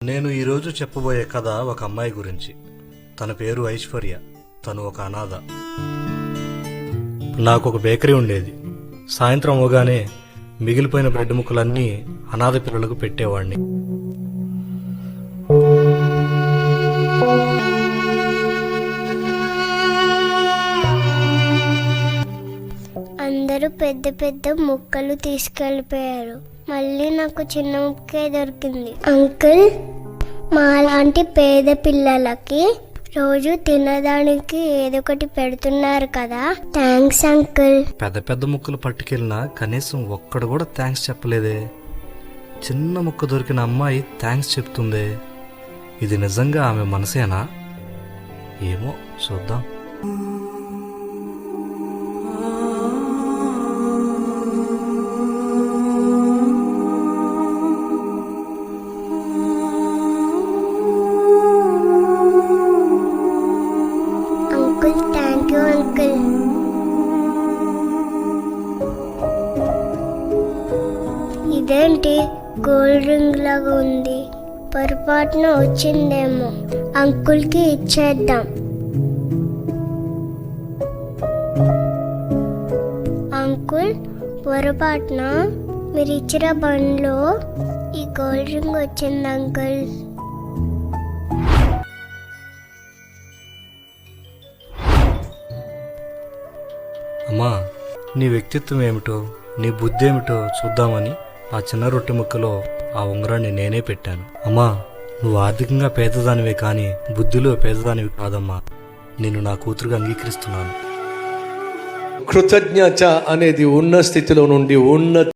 నేను ఈరోజు చెప్పబోయే కథ ఒక అమ్మాయి గురించి. తన పేరు ఐశ్వర్య. తను ఒక అనాథ. నాకు ఒక బేకరీ ఉండేది. సాయంత్రం అవగానే మిగిలిపోయిన బ్రెడ్ ముక్కలన్నీ అనాథ పిల్లలకు పెట్టేవాడిని. అందరూ పెద్ద పెద్ద ముక్కలు తీసుకెళ్ళిపోయారు. మళ్ళీ నాకు చిన్న ముక్కే దొరికింది. అంకుల్, మాలాంటి పేద పిల్లలకి రోజు తినడానికి ఏదో ఒకటి పెడుతున్నారు కదా, థ్యాంక్స్ అంకుల్. పెద్ద పెద్ద ముక్కలు పట్టుకెళ్ళినా కనీసం ఒక్కడు కూడా థ్యాంక్స్ చెప్పలేదే. చిన్న ముక్క దొరికిన అమ్మాయి థ్యాంక్స్ చెప్తుందే. ఇది నిజంగా ఆమె మనసేనా? ఏమో చూద్దాం. Uncle, thank you uncle. ఇదేంటి గోల్డ్ రింగ్ లాగా ఉంది? పొరపాటున వచ్చిందేమో. అంకుల్కి ఇచ్చేద్దాం. అంకుల్, పొరపాటున మీరు ఇచ్చిన బండ్లో ఈ గోల్డ్ రింగ్ వచ్చింది అంకుల్. అమ్మా, నీ వ్యక్తిత్వం ఏమిటో, నీ బుద్ధి ఏమిటో చూద్దామని ఆ చిన్న రొట్టె ముక్కలో ఆ ఉంగరాన్ని నేనే పెట్టాను. అమ్మా, నువ్వు ఆర్థికంగా పేదదానివే కానీ బుద్ధిలో పేదదానివి కాదమ్మా. నేను నా కూతురుగా అంగీకరిస్తున్నాను. కృతజ్ఞత అనేది ఉన్న స్థితిలో నుండి